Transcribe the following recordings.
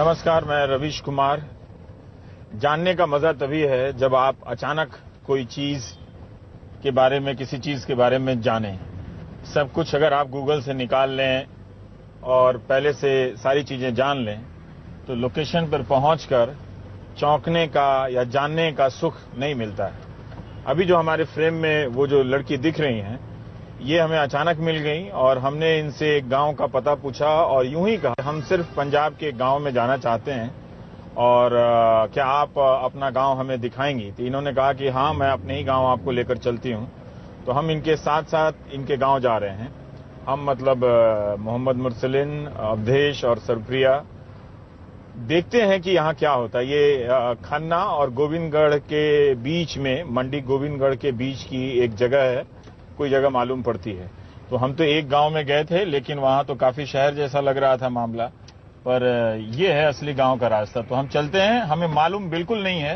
नमस्कार, मैं रवीश कुमार। जानने का मजा तभी है जब आप अचानक कोई चीज के बारे में, किसी चीज के बारे में जानें। सब कुछ अगर आप गूगल से निकाल लें और पहले से सारी चीजें जान लें तो लोकेशन पर पहुंचकर चौंकने का या जानने का सुख नहीं मिलता है। अभी जो हमारे फ्रेम में वो जो लड़की दिख रही हैं, ये हमें अचानक मिल गई और हमने इनसे एक गांव का पता पूछा और यूं ही कहा हम सिर्फ पंजाब के गांव में जाना चाहते हैं और क्या आप अपना गांव हमें दिखाएंगी। तो इन्होंने कहा कि हाँ, मैं अपने ही गांव आपको लेकर चलती हूं। तो हम इनके साथ साथ इनके गांव जा रहे हैं। हम मतलब मोहम्मद मुरसलिन, अवधेश और सरप्रिया देखते हैं कि यहाँ क्या होता है। ये खन्ना और गोविंदगढ़ के बीच में, मंडी गोविंदगढ़ के बीच की एक जगह है, कोई जगह मालूम पड़ती है। तो हम तो एक गांव में गए थे, लेकिन वहां तो काफी शहर जैसा लग रहा था मामला, पर ये है असली गांव का रास्ता। तो हम चलते हैं। हमें मालूम बिल्कुल नहीं है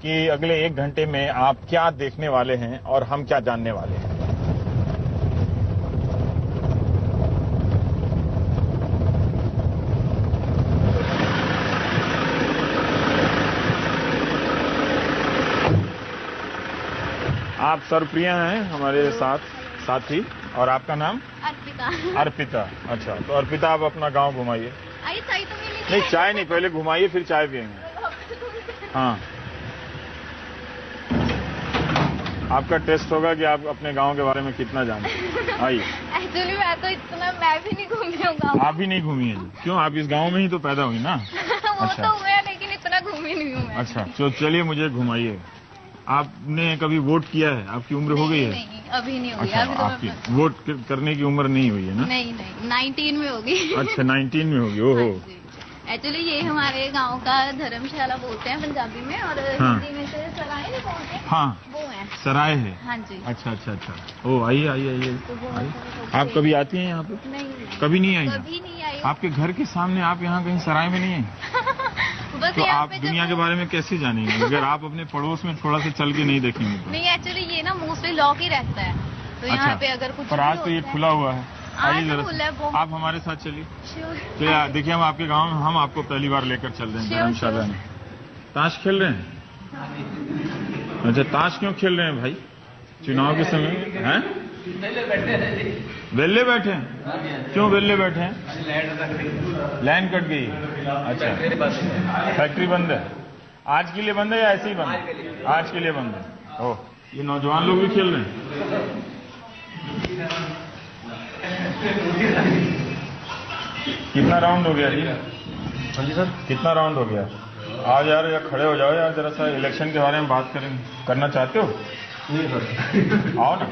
कि अगले 1 घंटे में आप क्या देखने वाले हैं और हम क्या जानने वाले हैं। आप सरप्रिया हैं हमारे साथी, और आपका नाम? अर्पिता। अच्छा, तो अर्पिता आप अपना गांव घुमाइए। चाय तो मिलेगी? नहीं, चाय नहीं, पहले घुमाइए फिर चाय पियेंगे। हाँ, आपका टेस्ट होगा कि आप अपने गांव के बारे में कितना जानते हैं। आइए। एक्चुअली मैं भी नहीं घूमी हूँ गाँव। आप भी नहीं घूमी है? क्यों, आप इस गांव में ही तो पैदा हुई ना? वो अच्छा। तो हुआ, लेकिन इतना घूमी नहीं हूँ मैं। अच्छा, तो चलिए मुझे घुमाइए। आपने कभी वोट किया है? आपकी उम्र हो गई है? नहीं, अभी नहीं हुई। अच्छा, अभी तो आपकी वोट करने की उम्र नहीं हुई है ना? नहीं, 19 में होगी। अच्छा, 19 में होगी। ओहो। एक्चुअली ये हमारे गांव का धर्मशाला बोलते हैं पंजाबी में, और हिंदी में से सराय नहीं बोलते हैं। हाँ, वो है, सराय है। हाँ जी। अच्छा। ओ, आइए। आप कभी आती हैं यहाँ पे? नहीं, कभी नहीं आई? कभी नहीं आई। आपके घर के सामने, आप यहाँ कहीं सराय में नहीं है? बस तो आप दुनिया के बारे में कैसे जानेंगे अगर आप अपने पड़ोस में थोड़ा सा चल के नहीं देखेंगे तो? नहीं, एक्चुअली ये ना मोस्टली लॉक ही रहता है, तो यहाँ पे अगर कुछ पर आज तो ये खुला हुआ है। आइए जरा, आप हमारे साथ चलिए। तो देखिए, हम आपके गांव में, हम आपको पहली बार लेकर चल रहे हैं धर्मशाला में। ताश खेल रहे हैं? अच्छा, ताश क्यों खेल रहे हैं भाई? चुनाव के समय हैं? वेले बैठे हैं? क्यों वेले बैठे हैं? लाइन कट गई। अच्छा, फैक्ट्री बंद है? आज के लिए बंद है या ऐसे ही बंद है? आज के लिए बंद है। ओह, ये नौजवान लोग भी खेल रहे हैं। कितना राउंड हो गया जी? हाँ जी सर, कितना राउंड हो गया? आज यार खड़े हो जाओ यार, जरा सा इलेक्शन के बारे में बात करना चाहते हो? नहीं सर। आओ ना,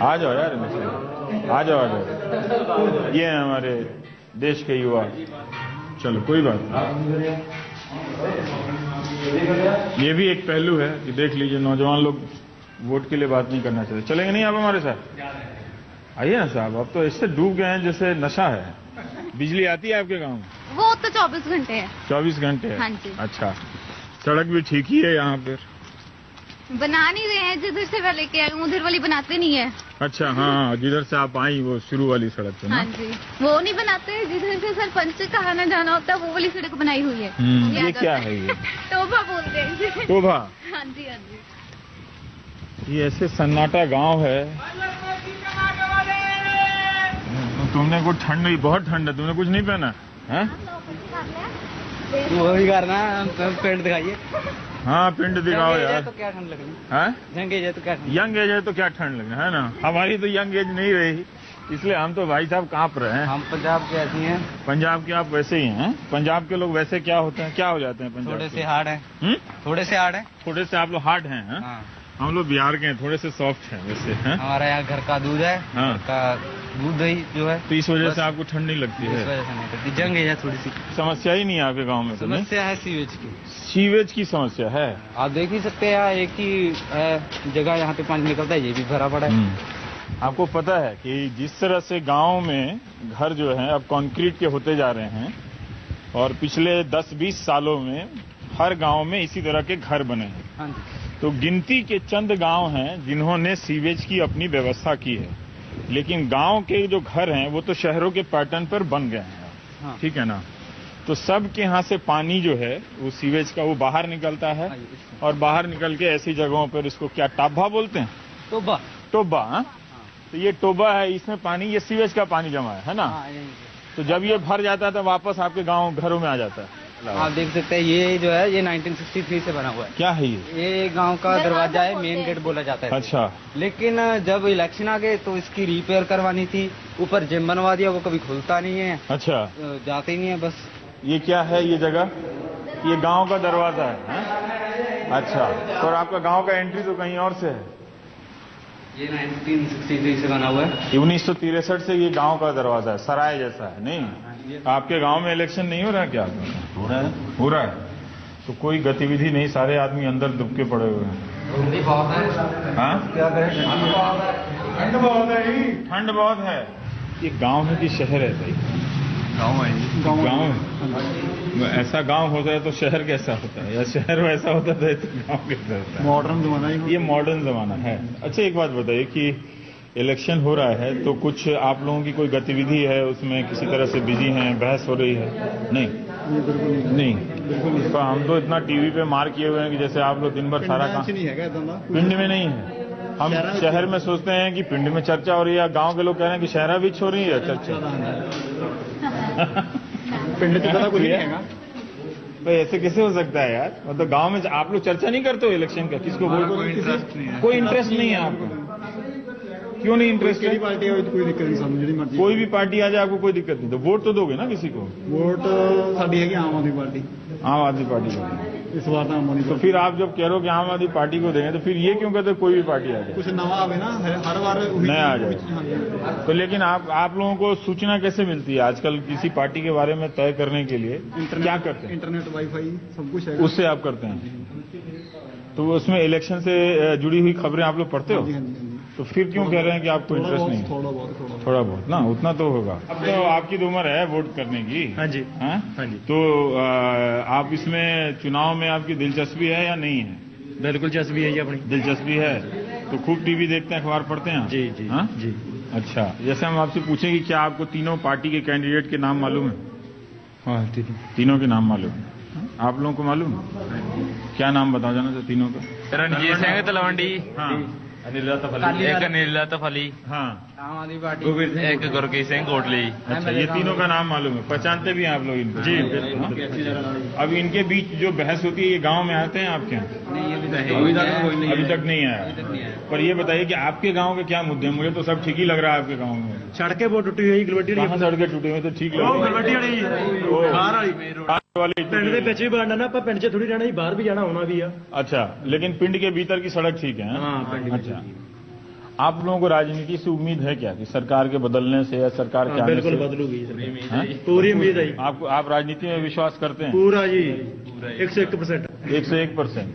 आ जाओ यार, आ जाओ। ये हैं हमारे देश के युवा। चलो, कोई बात नहीं। ये भी एक पहलू है कि देख लीजिए, नौजवान लोग वोट के लिए बात नहीं करना चाहते। चलेंगे नहीं आप हमारे साथ? आइए ना साहब, अब तो इससे डूब गए हैं जैसे नशा है। बिजली आती है आपके गांव में? वो तो 24 घंटे है। 24 घंटे है? हाँ जी। अच्छा, सड़क भी ठीक ही है यहाँ पर? बना नहीं रहे हैं, जिधर से पहले के उधर वाली बनाते नहीं है। अच्छा, हाँ, जिधर से आप आई वो शुरू वाली सड़क से ना? हाँ जी, वो नहीं बनाते। जिधर से सरपंच से कहा ना जाना होता है, वो वाली सड़क बनाई हुई है। ये क्या है? ये टोभा बोलते हैं। टोभा? हाँ जी, हाँ जी। ये ऐसे सन्नाटा गांव है। तुमने कुछ ठंड नहीं, बहुत ठंड है, तुमने कुछ नहीं पहना है? वो भी करना, पेंट दिखाइए। हाँ, पिंड दिखाओ यार। तो क्या ठंड लगनी है? यंग एज है तो क्या ठंड? यंग एज है तो क्या ठंड लगना है ना? हमारी तो यंग एज नहीं रही, इसलिए हम तो भाई साहब कांप रहे हैं। हम पंजाब के ऐसी हैं। पंजाब के आप वैसे ही हैं? पंजाब के लोग वैसे क्या होते हैं, क्या हो जाते हैं पंजाब? थोड़े से हार्ड है। थोड़े से हार्ड है। थोड़े से आप लोग हार्ड हैं? हाँ? हम लोग बिहार के हैं, थोड़े से सॉफ्ट हैं वैसे। हमारा यहाँ घर का दूध है। हाँ, घर का दूध दही जो है, तो इस वजह से आपको ठंड नहीं लगती है? इस वजह से नहीं लगती। जंग है थोड़ी सी समस्या ही नहीं है आपके गाँव में? समस्या है सीवेज की। सीवेज की समस्या है? आप देख ही सकते हैं, एक ही जगह यहाँ पे पानी निकलता है, ये भी भरा पड़ा है। आपको पता है कि जिस तरह से गांव में घर जो है अब कंक्रीट के होते जा रहे हैं, और पिछले 10-20 सालों में हर गांव में इसी तरह के घर बने हैं। हाँ जी। तो गिनती के चंद गांव हैं जिन्होंने सीवेज की अपनी व्यवस्था की है, लेकिन गांव के जो घर हैं वो तो शहरों के पैटर्न पर बन गए हैं। हाँ। ठीक है ना? तो सबके यहाँ से पानी जो है वो सीवेज का वो बाहर निकलता है और बाहर निकल के ऐसी जगहों पर इसको क्या टाभा बोलते हैं? टोबा। टोबा। हाँ? तो ये टोबा है, इसमें पानी, ये सीवेज का पानी जमा है ना? तो जब ये भर जाता है तो वापस आपके गाँव घरों में आ जाता है। आप देख सकते हैं ये जो है ये 1963 से बना हुआ है। क्या है ये गांव का दरवाजा है, मेन गेट बोला जाता है। अच्छा। लेकिन जब इलेक्शन आ गए तो इसकी रिपेयर करवानी थी, ऊपर जिम बनवा दिया, वो कभी खुलता नहीं है। अच्छा। जाते ही नहीं है बस। ये क्या है ये जगह? ये गांव का दरवाजा है? अच्छा। तो आपका गांव का एंट्री तो कहीं और से है? ये 1963 से बना हुआ है। 1963 से ये गांव का दरवाजा है, सराय जैसा है। नहीं, आपके गांव में इलेक्शन नहीं हो रहा है क्या? हो रहा है। हो रहा है तो कोई गतिविधि नहीं, सारे आदमी अंदर दुबके पड़े हुए हैं। ठंडी बहुत है। हाँ, क्या करें? ठंड बहुत है। ठंड बहुत है। ये गांव है कि शहर है भाई? गांव है। गांव है। ऐसा गांव होता है तो शहर कैसा होता है, या शहर वैसा होता है तो गांव कैसा होता है? मॉडर्न जमाना। ये मॉडर्न जमाना है। अच्छा, एक बात बताइए कि इलेक्शन हो रहा है तो कुछ आप लोगों की कोई गतिविधि है उसमें, किसी तरह से बिजी हैं, बहस हो रही है? नहीं, नहीं, बिल्कुल। तो हम तो इतना टीवी पे मार किए हुए हैं कि जैसे आप लोग दिन भर सारा काम। पिंड में नहीं है। हम शहर में सोचते हैं कि पिंड में चर्चा हो रही है, गांव के लोग कह रहे हैं कि शहर बीच हो रही है चर्चा। पिंड की तरह कुछ नहीं है। तो ऐसे कैसे हो सकता है यार? मतलब गांव में आप लोग चर्चा नहीं करते हो इलेक्शन का? किसको वोट? कोई इंटरेस्ट नहीं है आपको? क्यों नहीं इंटरेस्ट? कोई पार्टी है तो कोई दिक्कत नहीं, समझ कोई भी पार्टी आ जाए आपको कोई दिक्कत नहीं, तो वोट तो दोगे ना किसी को? वोट साड़ी है कि आम आदमी पार्टी। आम आदमी पार्टी को इस बार तो आम आदमी। तो फिर आप जब कह रहे हो कि आम आदमी पार्टी को देंगे तो फिर ये क्यों कहते कोई भी पार्टी आ जाए? कुछ नवा आवे ना, हर बार नया आ जाए। तो लेकिन आप लोगों को सूचना कैसे मिलती है आजकल किसी पार्टी के बारे में तय करने के लिए? क्या करते हैं? इंटरनेट, वाईफाई सब कुछ है, उससे आप करते हैं। तो उसमें इलेक्शन से जुड़ी हुई खबरें आप लोग पढ़ते हो? तो फिर क्यों कह रहे हैं कि आपको इंटरेस्ट नहीं? थोड़ा बहुत ना, उतना तो होगा। अब तो आपकी तो उम्र है वोट करने की। हाँ जी। हाँ जी। तो आप इसमें चुनाव में आपकी दिलचस्पी है या नहीं है? बिल्कुल दिलचस्पी है, अपनी दिलचस्पी है। तो खूब टीवी देखते हैं, अखबार पढ़ते हैं? जी जी। हाँ जी। अच्छा, जैसे हम आपसे पूछें कि क्या आपको तीनों पार्टी के कैंडिडेट के नाम मालूम है? हाँ, तीनों के नाम मालूम है। आप लोगों को मालूम? क्या नाम बताओ जाना तो तीनों का? रणजीत सिंह तलवंडी। हाँ। एक नीला तफली। हाँ। आम आदमी पार्टी। एक गुरकीत सिंह कोटली। अच्छा, ये तीनों का नाम मालूम है, पहचानते भी हैं आप लोग इनको? जी। अब इनके बीच जो बहस होती है ये गांव में आते हैं आपके यहाँ? नहीं, अभी तक नहीं आया। पर ये बताइए कि आपके गांव के क्या मुद्दे हैं? मुझे तो सब ठीक ही लग रहा है आपके गांव में। सड़कें बहुत टूटी हुई, कहाँ सड़कें टूटी हुई? तो ठीक लग रही पिंड के भी बनना ना, पर पिंड से थोड़ी रहना, बाहर भी जाना होना भी है। अच्छा, लेकिन पिंड के भीतर की सड़क ठीक है? हाँ। अच्छा, आप लोगों को राजनीति से उम्मीद है क्या कि सरकार के बदलने से या सरकार के आने से? बिल्कुल बदलूगी, पूरी उम्मीद है। आप राजनीति में विश्वास करते हैं? पूरा जी, 101%। 101%।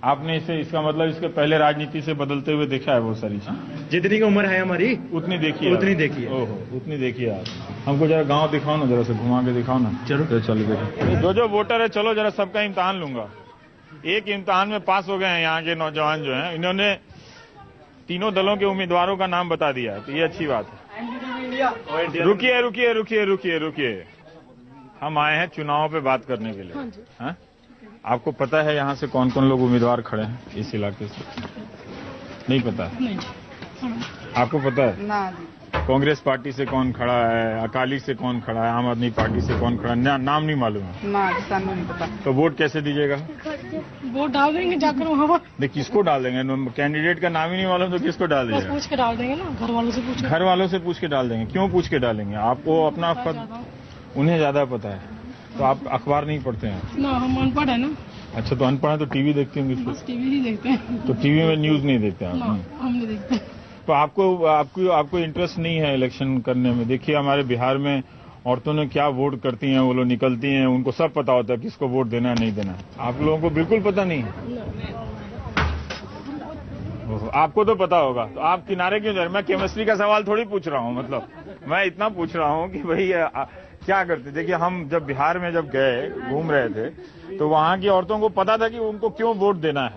आपने इसका मतलब इसके पहले राजनीति से बदलते हुए देखा है बहुत सारी चीज? जितनी की उम्र है हमारी उतनी देखी है। ओहो, उतनी देखी है आप। हमको जरा गांव दिखाओ ना, जरा से घुमा के दिखाओ ना। चलो चलो। जो वोटर है, चलो जरा सबका इम्तिहान लूंगा। एक इम्तिहान में पास हो गए हैं यहाँ के नौजवान जो हैं, इन्होंने तीनों दलों के उम्मीदवारों का नाम बता दिया है, तो ये अच्छी बात है। रुकिए, हम आए हैं चुनाव पे बात करने के लिए। हाँ? आपको पता है यहाँ से कौन कौन लोग उम्मीदवार खड़े हैं इस इलाके से? नहीं पता है? नहीं। आपको पता है? ना। कांग्रेस पार्टी से कौन खड़ा है, अकाली से कौन खड़ा है, आम आदमी पार्टी से कौन खड़ा है? नाम नहीं मालूम है? ना, सानू नहीं पता। तो वोट कैसे दीजिएगा? वोट डाल देंगे जाकर वहाँ। नहीं, किसको डाल देंगे? कैंडिडेट का नाम ही नहीं मालूम तो किसको डाल देंगे? पूछ के डाल देंगे ना, घर वालों से पूछ। घर वालों से पूछ के डाल देंगे? क्यों पूछ के डालेंगे? आपको अपना उन्हें ज्यादा पता है, तो आप अखबार नहीं पढ़ते हैं ना? हम अनपढ़ है ना। अच्छा, तो अनपढ़ है तो टीवी देखते होंगे? बस टीवी ही देखते हैं। तो टीवी में न्यूज नहीं देखते आप? हम नहीं देखते। तो आपको इंटरेस्ट नहीं है इलेक्शन करने में? देखिए हमारे बिहार में औरतों ने क्या वोट करती हैं, वो लोग निकलती हैं, उनको सब पता होता है किसको वोट देना है नहीं देना है। आप लोगों को बिल्कुल पता नहीं है? आपको तो पता होगा, तो आप किनारे क्यों जा रहे? मैं केमिस्ट्री का सवाल थोड़ी पूछ रहा हूँ, मतलब मैं इतना पूछ रहा हूँ कि भाई क्या करते? देखिए, हम जब बिहार में जब गए, घूम रहे थे, तो वहाँ की औरतों को पता था कि उनको क्यों वोट देना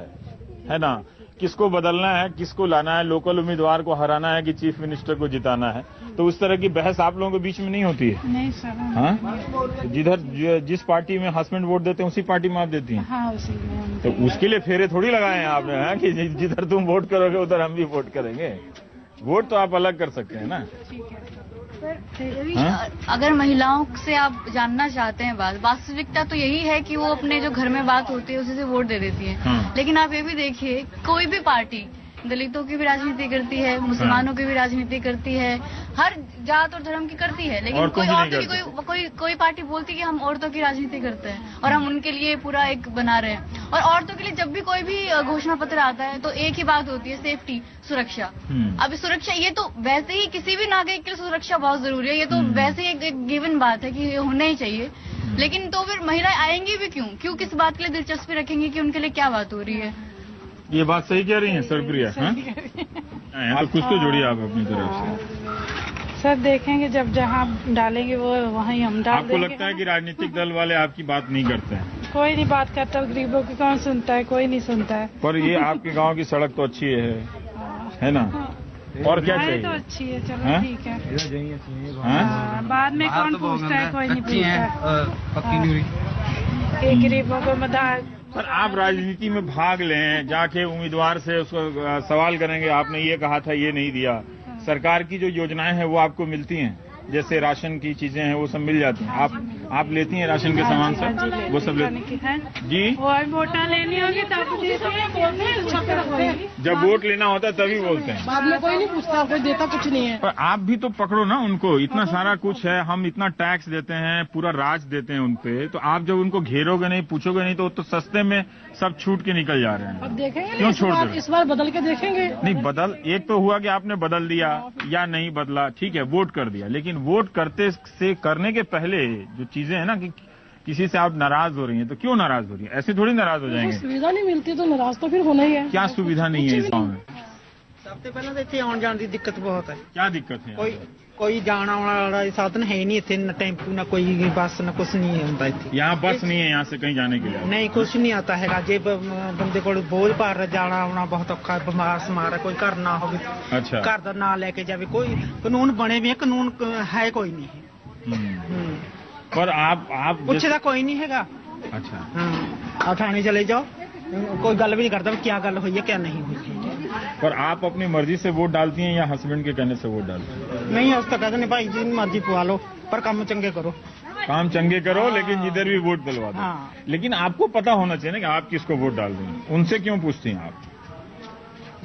है ना? किसको बदलना है, किसको लाना है, लोकल उम्मीदवार को हराना है कि चीफ मिनिस्टर को जिताना है, तो उस तरह की बहस आप लोगों के बीच में नहीं होती है? नहीं सर। हाँ, जिस पार्टी में हस्बैंड वोट देते हैं उसी पार्टी में आप देती हैं? हाँ उसी में। तो उसके लिए फेरे थोड़ी लगाए हैं आपने, हाँ, कि जिधर तुम वोट करोगे उधर हम भी वोट करेंगे। वोट तो आप अलग कर सकते हैं ना। हाँ? अगर महिलाओं से आप जानना चाहते हैं बात, वास्तविकता तो यही है कि वो अपने जो घर में बात होती है उसी से वोट दे देती है। हाँ। लेकिन आप ये भी देखिए, कोई भी पार्टी दलितों की भी राजनीति करती है, मुसलमानों की भी राजनीति करती है, हर जात और धर्म की करती है, लेकिन कोई औरतों की कोई पार्टी बोलती है कि हम औरतों की राजनीति करते हैं और हम उनके लिए पूरा एक बना रहे हैं। और औरतों के लिए जब भी कोई भी घोषणा पत्र आता है तो एक ही बात होती है, सेफ्टी, सुरक्षा। अब सुरक्षा, ये तो वैसे ही किसी भी नागरिक के लिए सुरक्षा बहुत जरूरी है, ये तो वैसे ही एक गिवन बात है कि होना ही चाहिए। लेकिन तो फिर महिलाएं आएंगी भी क्यों किस बात के लिए दिलचस्पी रखेंगी कि उनके लिए क्या बात हो रही है? ये बात सही कह रही हैं सरप्रिया? तो कुछ तो जोड़िए आप अपनी तरफ से। सर देखेंगे जब जहाँ डालेंगे वो वहीं हम डाल आपको लगता है कि राजनीतिक दल वाले आपकी बात नहीं करते हैं? कोई नहीं बात करता, गरीबों की कौन सुनता है, कोई नहीं सुनता है। पर ये आपके गांव की सड़क तो अच्छी है ना? और क्या चाहिए? तो अच्छी है, चलो ठीक है। बाद में बाहर कौन तो पूछता है, कोई नहीं अच्छी हैं, पूछता पक्की नहीं हुई। है। गरीबों को मदद। पर आप राजनीति में भाग लें, जाके उम्मीदवार से उसको सवाल करेंगे, आपने ये कहा था, ये नहीं दिया। सरकार की जो योजनाएं हैं वो आपको मिलती हैं, जैसे राशन की चीजें हैं वो सब मिल जाती हैं। आप लेती हैं राशन के सामान सब? वो सब लेती हैं जी? और वोटा लेनी होगी तब जब वोट लेना होता है तभी बोलते हैं, बाद में कोई नहीं पूछता, कोई देता कुछ नहीं है। पर आप भी तो पकड़ो ना उनको, इतना सारा कुछ है, हम इतना टैक्स देते हैं, पूरा राज देते हैं उनपे, तो आप जब उनको घेरोगे नहीं, पूछोगे नहीं, तो सस्ते में सब छूट के निकल जा रहे हैं। अब देखेंगे, क्यों छोड़ दो? इस बार बदल के देखेंगे। नहीं बदल, एक तो हुआ कि आपने बदल दिया या नहीं बदला, ठीक है, वोट कर दिया, लेकिन वोट करने के पहले जो चीजें हैं ना, कि किसी से आप नाराज हो रही हैं, तो क्यों नाराज हो रही हैं? ऐसे थोड़ी नाराज हो जाएंगे। सुविधा नहीं मिलती तो नाराज तो फिर होना ही है। क्या सुविधा नहीं है इस गाँव में? ਸਭ ਤੋਂ ਪਹਿਲਾਂ ਤਾਂ ਇੱਥੇ ਆਉਣ ਜਾਣ ਦੀ ਦਿੱਕਤ ਬਹੁਤ ਹੈ। क्या दिक्कत है? ਕੋਈ ਜਾਣ ਆਉਣ ਵਾਲਾ ਸਾਧਨ ਹੈ ਨਹੀਂ ਇੱਥੇ, ਨਾ ਟੈਂਪੂ ਨਾ ਕੋਈ ਬੱਸ ਨਾ ਕੁਝ ਨਹੀਂ ਹੁੰਦਾ ਇੱਥੇ। यहाँ बस नहीं है यहाँ से कहीं जाने के लिए? ਨਹੀਂ ਕੁਝ ਨਹੀਂ ਆਤਾ ਹੈਗਾ। ਜੇ ਬੰਦੇ ਕੋਲ ਬੋਝ ਭਾਰ ਜਾਣਾ ਆਉਣਾ ਬਹੁਤ ਔਖਾ, ਬਿਮਾਰ ਸਮਾਰ ਹੈ, ਕੋਈ ਘਰ ਨਾ ਹੋਵੇ, अच्छा। ਘਰ ਦਾ ਨਾਂ ਲੈ ਕੇ ਜਾਵੇ, ਕੋਈ ਕਾਨੂੰਨ ਬਣੇ ਵੀ ਹੈ, ਕਾਨੂੰਨ ਹੈ ਕੋਈ ਨਹੀਂ। पर आप ਪੁੱਛਦਾ ਕੋਈ ਨਹੀਂ ਹੈਗਾ। अच्छा। ਆ ਥਾਣੇ ਚਲੇ ਜਾਓ, कोई गल भी नहीं करता क्या गल हुई है क्या नहीं हुई है। पर आप अपनी मर्जी से वोट डालती हैं या हस्बैंड के कहने से वोट डालती हैं? नहीं उस तो कहते नहीं भाई जी मर्जी पवा लो, पर काम चंगे करो। काम चंगे करो, लेकिन जिधर भी वोट दिलवा दो। हाँ। लेकिन आपको पता होना चाहिए ना कि आप किसको वोट डाल रही हैं। उनसे क्यों पूछती हैं आप?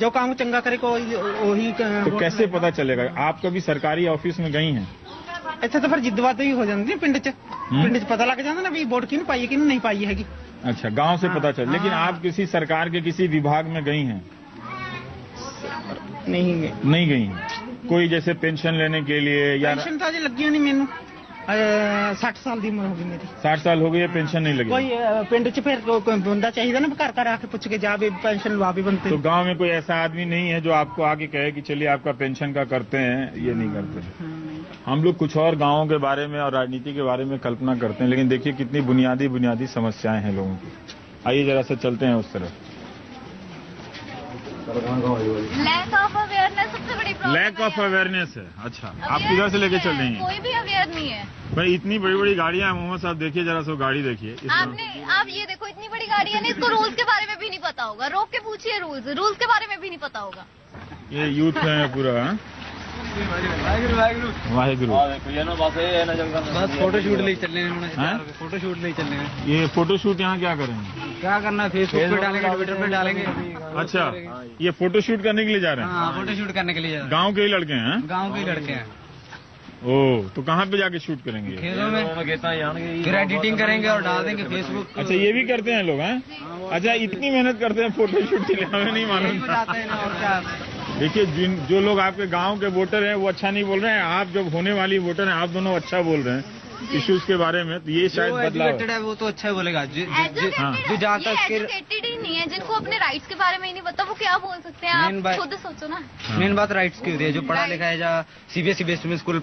जो काम चंगा करे को वही। तो कैसे पता चलेगा? आप कभी सरकारी ऑफिस में गई हैं? ਇੱਥੇ ਤਾਂ ਫਿਰ ਜਿੱਦਵਾਦ ਹੀ ਹੋ ਜਾਂਦੀ ਹੈ ਪਿੰਡ 'ਚ। ਪਿੰਡ 'ਚ ਪਤਾ ਲੱਗ ਜਾਂਦਾ ਨਾ ਵੀ ਵੋਟ ਕਿਹਨੂੰ ਪਾਈ ਹੈ ਕਿਹਨੂੰ नहीं पाई हैगी। अच्छा, गांव से पता चल। लेकिन आप किसी सरकार के किसी विभाग में गई हैं? नहीं गई। कोई जैसे पेंशन लेने के लिए या पेंशन तो अजे लगी नहीं मैनू, 60 साल की उम्र हो गई मेरी। 60 साल हो गई है, पेंशन नहीं लगी? कोई पिंड 'ਚ फिर कोई बंदा चाहिए ना, घर घर आके पूछ के जावे पेंशन लवा भी बनते। तो गांव में कोई ऐसा आदमी नहीं है जो आपको आके कहे कि चलिए आपका पेंशन का करते हैं? ये नहीं करते। हम लोग कुछ और गांवों के बारे में और राजनीति के बारे में कल्पना करते हैं, लेकिन देखिए कितनी बुनियादी समस्याएं हैं लोगों की। आइए जरा से चलते हैं उस तरफ। लैक ऑफ अवेयरनेस सबसे बड़ी प्रॉब्लम। लैक ऑफ अवेयरनेस है। अच्छा, आप किधर से लेके चल रही हैं? कोई भी अवेयर नहीं है भाई। इतनी बड़ी बड़ी गाड़ियां हैं मोहम्मद साहब, देखिए जरा सो गाड़ी देखिए। आप ये देखो, इतनी बड़ी गाड़ी है ना, इसको रूल्स के बारे में भी नहीं पता होगा। रोक के पूछिए, रूल्स के बारे में भी नहीं पता होगा। ये यूथ है पूरा। वाहिगुरु। बस फोटो शूट ले चलने हैं, फोटो शूट ले चलने हैं। ये फोटो शूट यहाँ क्या करेंगे? क्या करना है, फेसबुक पे डालेंगे, ट्विटर पे डालेंगे। अच्छा, ये फोटो शूट करने के लिए जा रहे हैं? हाँ, फोटो शूट करने के लिए जा रहे हैं। गाँव के ही लड़के हैं? गाँव के ही लड़के हैं। ओह, तो कहाँ पे जाके शूट करेंगे? खेतों में, फिर एडिटिंग करेंगे और डाल देंगे फेसबुक। अच्छा, ये भी करते हैं लोग हैं? अच्छा, इतनी मेहनत करते हैं फोटो शूट के लिए, हमें नहीं मालूम। देखिए, जो लोग आपके गांव के वोटर हैं वो अच्छा नहीं बोल रहे हैं, आप जब होने वाली वोटर हैं आप दोनों अच्छा बोल रहे हैं इश्यूज के बारे में, तो ये शायद बदलाव है। वो तो अच्छा बोलेगा। जो एजुकेटेड ही नहीं है, हैं जिनको अपने राइट्स के बारे में ही नहीं पता, वो क्या बोल सकते हैं? आप खुद सोचो ना। मेन बात राइट्स की होती है। जो पढ़ा लिखा है, जहाँ सीबीएसई बेस्ड में स्कूल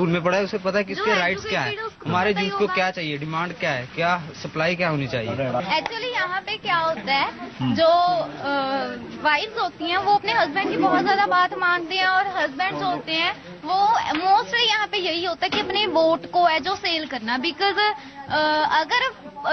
में पढ़ा है, उसे पता है कि उसके राइट्स क्या है, हमारे यूथ को क्या चाहिए, डिमांड क्या है, क्या सप्लाई क्या होनी चाहिए। एक्चुअली यहाँ पे क्या होता है, जो वाइफ्स होती हैं वो अपने हस्बैंड की बहुत ज्यादा बात मानती हैं, और हस्बैंड जो होते हैं वो मोस्टली यहाँ पे यही होता है कि अपने वोट को है जो सेल करना। बिकॉज अगर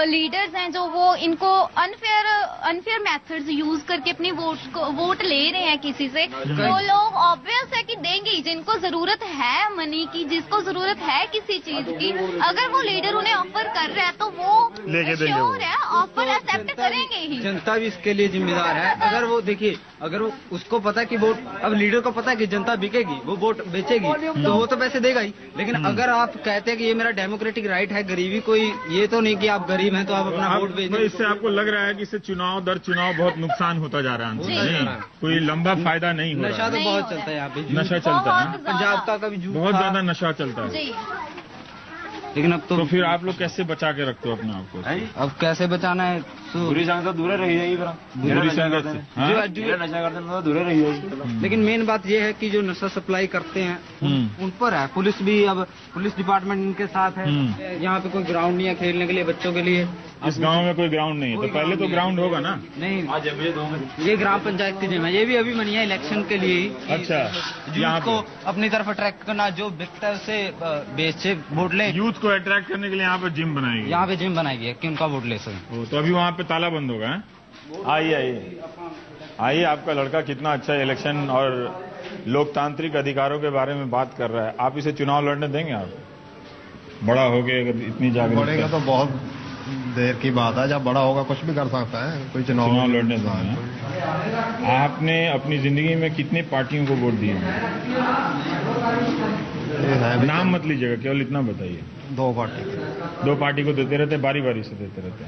लीडर्स हैं जो वो इनको अनफेयर मेथड्स यूज करके अपनी वोट ले रहे हैं किसी से, तो लोग ऑब्वियस है कि देंगे ही। जिनको जरूरत है मनी की, जिसको जरूरत है किसी चीज की, अगर वो लीडर उन्हें ऑफर कर रहा है तो वो श्योर है ऑफर एक्सेप्ट करेंगे ही। जनता भी इसके लिए जिम्मेदार है। अगर वो देखिए, अगर वो उसको पता है कि वोट, अब लीडर को पता है कि जनता बिकेगी, वो वोट बेचेगी, तो वो तो पैसे देगा ही। लेकिन अगर आप कहते हैं कि ये मेरा डेमोक्रेटिक राइट है, गरीबी कोई ये तो नहीं कि आप गरीब हैं तो आप अपना वोट बेच दें। इससे आपको लग रहा है कि इससे चुनाव दर चुनाव बहुत नुकसान होता जा रहा है, कोई लंबा फायदा नहीं हो रहा। नशा तो बहुत चलता है यहाँ पे, नशा चलता है पंजाब का कभी बहुत ज्यादा नशा चलता है। लेकिन अब तो फिर आप लोग कैसे बचा के रखते हो अपने आप को? अब कैसे बचाना है? बुरी संगत तो दूर रही जाएगी, बुरी संगत से नशा करते हैं तो दूर रही जाएगी। लेकिन मेन बात ये है कि जो नशा सप्लाई करते हैं उन पर है। पुलिस भी, अब पुलिस डिपार्टमेंट इनके साथ है। यहाँ पे कोई ग्राउंड नहीं है खेलने के लिए बच्चों के लिए। इस गांव में कोई ग्राउंड नहीं है, तो पहले तो ग्राउंड होगा ना? नहीं, ये ग्राम पंचायत की जिम्मेदारी, ये भी अभी बनी है इलेक्शन के लिए ही। अच्छा, यूथ को अपनी तरफ अट्रैक्ट करना, जो बिकता है उसे बेचे, वोट ले। यूथ को अट्रैक्ट करने के लिए यहाँ पे जिम बनाई गई, यहाँ पे जिम बनाई गई है कि उनका वोट ले सके। तो अभी वहाँ पे ताला बंद होगा। आइए, आपका लड़का कितना अच्छा इलेक्शन और लोकतांत्रिक अधिकारों के बारे में बात कर रहा है। आप इसे चुनाव लड़ने देंगे? आप बड़ा हो गए, अगर इतनी जागरूकता बढ़ेगा तो बहुत देर की बात है। जब बड़ा होगा कुछ भी कर सकता है, कोई चुनाव लड़ने देंगे। आपने अपनी जिंदगी में कितने पार्टियों को वोट दिए? नाम मत लीजिएगा, केवल इतना बताइए। 2 पार्टी। 2 पार्टी को देते रहते, बारी बारी से देते रहते।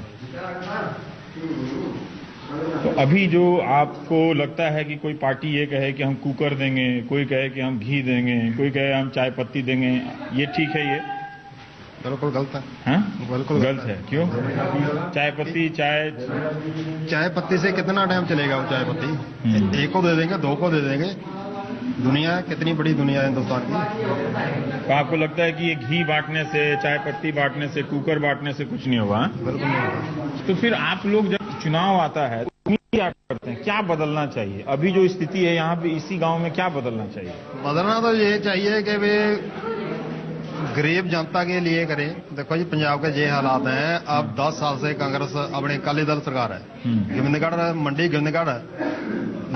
तो अभी जो आपको लगता है कि कोई पार्टी ये कहे कि हम कुकर देंगे, कोई कहे कि हम घी देंगे, कोई कहे हम चाय पत्ती देंगे, ये ठीक है? ये बिल्कुल गलत है। हाँ, बिल्कुल गलत है। क्यों? चाय पत्ती, चाय पत्ती से कितना टाइम चलेगा? वो चाय पत्ती 1 को दे देंगे, 2 को दे देंगे। दुनिया कितनी बड़ी दुनिया है हिंदुस्तान की। तो आपको लगता है कि ये घी बांटने से, चाय पत्ती बांटने से, कुकर बांटने से कुछ नहीं होगा? बिल्कुल नहीं होगा। तो फिर आप लोग जब चुनाव आता है तो क्या करते हैं? क्या बदलना चाहिए? अभी जो स्थिति है यहाँ पे इसी गांव में, क्या बदलना चाहिए? बदलना तो ये चाहिए कि वे गरीब जनता के लिए करें। देखो जी, पंजाब के ये हालात हैं। अब 10 साल से कांग्रेस अपने अकाली दल सरकार है। गोविंदगढ़ मंडी, गोविंदगढ़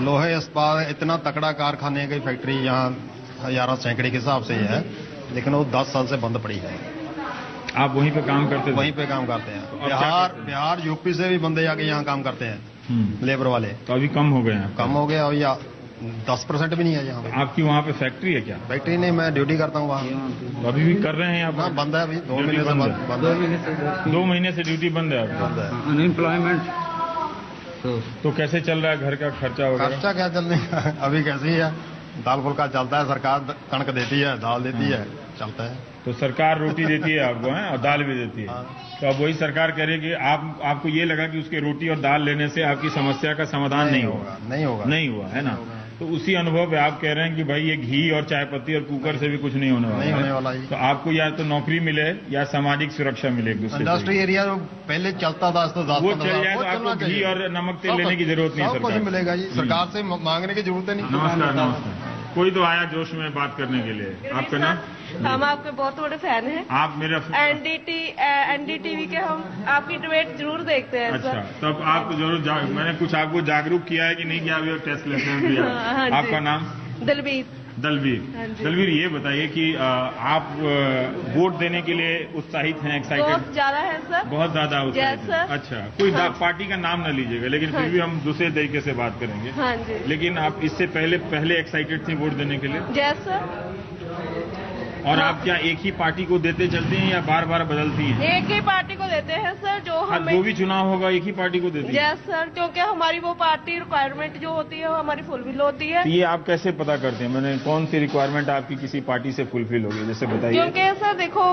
लोहे इस्पात इतना तकड़ा कारखाने की फैक्ट्री यहाँ हजारों सैकड़े के हिसाब से है, लेकिन वो 10 साल से बंद पड़ी है। आप वहीं पे काम करते थे? वहीं पे काम करते हैं। बिहार यूपी से भी बंदे आके यहाँ काम करते हैं, लेबर वाले। तो अभी कम हो गए हैं? कम हो गया, या 10% भी नहीं है यहाँ पे। आपकी वहाँ पे फैक्ट्री है क्या? फैक्ट्री नहीं, मैं ड्यूटी करता हूँ वहाँ। तो अभी भी कर रहे हैं आप? हाँ, बंद है अभी 2 महीने से बंद है। 2 महीने से ड्यूटी बंद है? बंद है। अनएम्प्लॉयमेंट। तो कैसे चल रहा है घर का खर्चा वगैरह? खर्चा क्या चलने का, अभी कैसे ही है, दाल फुल्का चलता है। सरकार कणक देती है, दाल देती है, चलता है। तो सरकार रोटी देती है आपको, है, और दाल भी देती है। तो अब वही सरकार करेगी। आपको ये लगा कि उसके रोटी और दाल लेने से आपकी समस्या का समाधान नहीं होगा? नहीं हुआ है ना? तो उसी अनुभव पे आप कह रहे हैं कि भाई ये घी और चाय पत्ती और कुकर से भी कुछ नहीं होने वाला है। तो आपको या तो नौकरी मिले या सामाजिक सुरक्षा मिले। इंडस्ट्री एरिया जो पहले चलता था, वो चल जाए तो आपको घी और नमक तेल लेने की जरूरत नहीं। सब कुछ मिलेगा जी, सरकार से मांगने की जरूरत नहीं। नमस्कार। कोई तो आया जोश में बात करने के लिए। आपका नाम? हम आपके बहुत बड़े फैन हैं। आप मेरा एनडीटीवी के हम आपकी डिबेट जरूर देखते हैं। अच्छा, तब आप जरूर मैंने कुछ आपको जागरूक किया है कि नहीं किया? अभी टेस्ट लेते हैं। आपका नाम? दलवीर, ये बताइए कि आप वोट देने के लिए उत्साहित हैं, एक्साइटेड? बहुत ज्यादा है सर। बहुत ज्यादा उत्साहित है। अच्छा, कोई पार्टी का नाम न लीजिएगा, लेकिन फिर भी हम दूसरे तरीके से बात करेंगे। हाँ जी। लेकिन आप इससे पहले एक्साइटेड थी वोट देने के लिए? Yes sir. और आप क्या एक ही पार्टी को देते चलते हैं या बार बार बदलती हैं? एक ही पार्टी को देते हैं सर, जो हमें जो भी चुनाव होगा एक ही पार्टी को देती है? यस सर, क्योंकि हमारी वो पार्टी रिक्वायरमेंट जो होती है वो हमारी फुलफिल होती है। तो ये आप कैसे पता करते हैं? मैंने कौन सी रिक्वायरमेंट आपकी किसी पार्टी से फुलफिल होगी, जैसे बताइए। क्योंकि सर देखो,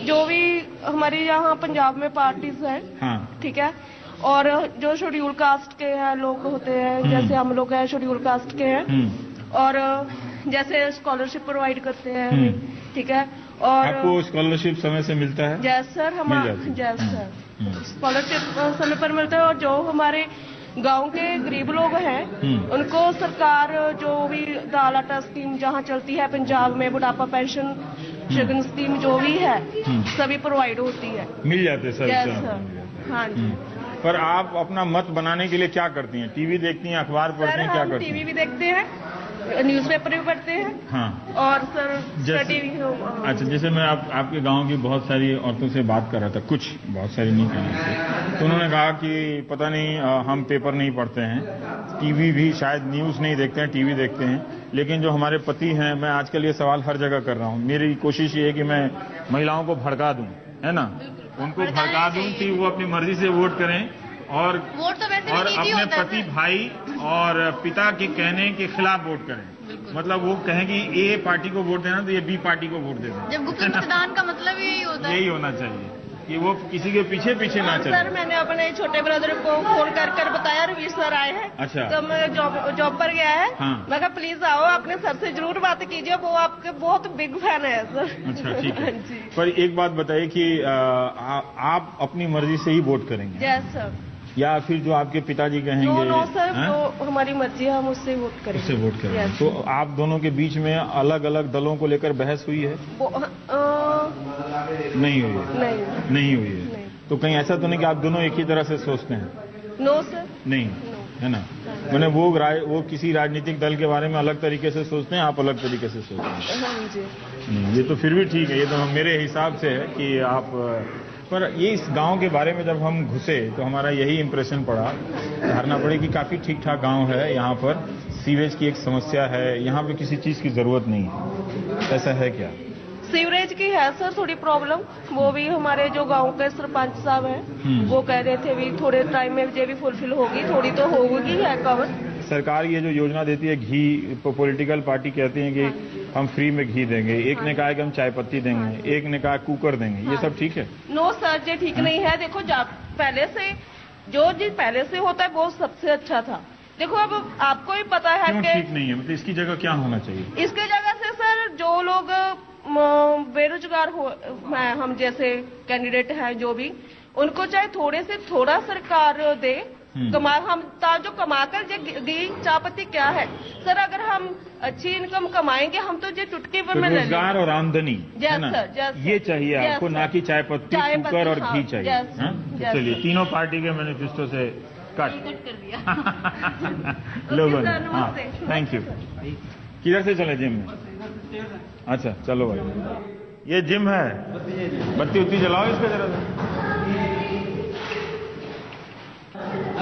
जो भी हमारी यहाँ पंजाब में पार्टीज है, हाँ, ठीक है, और जो शेड्यूल कास्ट के हैं लोग होते हैं, जैसे हम लोग हैं शेड्यूल कास्ट के हैं, और जैसे स्कॉलरशिप प्रोवाइड करते हैं, ठीक है। और आपको स्कॉलरशिप समय से मिलता है? जैस सर, हमारे जैस सर स्कॉलरशिप समय पर मिलता है। और जो हमारे गांव के गरीब लोग हैं उनको सरकार जो भी दाल आटा स्कीम जहाँ चलती है पंजाब में, बुढ़ापा पेंशन शगन स्कीम जो भी है सभी प्रोवाइड होती है, मिल जाते सर। हाँ जी। पर आप अपना मत बनाने के लिए क्या करती हैं? टीवी देखती हैं, अखबार पढ़ती हैं, क्या करती हैं? टीवी भी देखते हैं, न्यूज़पेपर भी पढ़ते हैं। हाँ। और सर अच्छा, जैसे मैं आपके गांव की बहुत सारी औरतों से बात कर रहा था, कुछ बहुत सारी नहीं करनी, तो उन्होंने कहा कि पता नहीं हम पेपर नहीं पढ़ते हैं, टीवी भी शायद न्यूज़ नहीं देखते हैं, टीवी देखते हैं, लेकिन जो हमारे पति हैं, मैं आजकल ये सवाल हर जगह कर रहा हूँ, मेरी कोशिश ये है कि मैं महिलाओं को भड़का दूं, है ना, उनको भड़का दूं कि वो अपनी मर्जी से वोट करें और अपने पति भाई और पिता के कहने के खिलाफ वोट करें। मतलब वो कहें कि ए पार्टी को वोट देना तो ये बी पार्टी को वोट देना। जब गुप्त मतदान का मतलब यही होता है, यही होना चाहिए कि वो किसी के पीछे पीछे ना चले। सर मैंने अपने छोटे ब्रदर को फोन कर बताया रवीश सर आए हैं। अच्छा। तो मैं जॉब पर गया है। हाँ। मैं कहा प्लीज आओ, अपने सर से जरूर बात कीजिए, वो आपके बहुत बिग फैन है सर। अच्छा, ठीक है। पर एक बात बताइए कि आप अपनी मर्जी से ही वोट करेंगे? Yes sir. या फिर जो आपके पिताजी कहेंगे? नो सर, जो हमारी मर्जी है हम उससे वोट करेंगे। उससे वोट करेंगे। तो आप दोनों के बीच में अलग अलग दलों को लेकर बहस हुई है? नहीं हुई है। नहीं हुई है। तो कहीं ऐसा तो नहीं कि आप दोनों एक ही तरह से सोचते हैं? No sir. नहीं है ना। मैंने वो किसी राजनीतिक दल के बारे में अलग तरीके से सोचते हैं, आप अलग तरीके से सोचते हैं। हाँ जी। ये तो फिर भी ठीक है, ये तो मेरे हिसाब से है कि आप। पर ये इस गांव के बारे में जब हम घुसे तो हमारा यही इम्प्रेशन पड़ा, धारणा पड़ी कि काफी ठीक ठाक गांव है, यहाँ पर सीवेज की एक समस्या है, यहाँ पे किसी चीज की जरूरत नहीं है, ऐसा है क्या? सीवरेज की है सर थोड़ी प्रॉब्लम, वो भी हमारे जो गांव के सरपंच साहब हैं वो कह रहे थे भी थोड़े टाइम में ये भी फुलफिल होगी, थोड़ी तो होगी है कवर। सरकार ये जो योजना देती है घी, पॉलिटिकल पार्टी कहती है कि हम फ्री में घी देंगे, एक ने कहा कि हम चाय पत्ती देंगे, एक ने कहा कुकर देंगे, ये सब ठीक है? नो सर, ये ठीक नहीं है। देखो पहले से जो चीज पहले से होता है वो सबसे अच्छा था। देखो अब आपको ही पता है कि ठीक नहीं है, मतलब इसकी जगह क्या होना चाहिए? इसकी जगह से सर जो लोग बेरोजगार हो, हम जैसे कैंडिडेट हैं जो भी, उनको चाहे थोड़े से थोड़ा सरकार दे, हम जो कमाकर दी चापत्ती क्या है सर, अगर हम अच्छी इनकम कमाएंगे हम तो ये चुटकी पर में रोजगार और आमदनी है ना, ये चाहिए आपको, ना कि चाय पत्ती, कुकर और घी चाहिए। चलिए तीनों पार्टी के मैनिफेस्टो से कट कर दिया लोगों ने। हाँ, थैंक यू। किधर से चले जिम में? अच्छा चलो भाई, ये जिम है, बत्ती उत्ती जलाओ इसका जरा सा।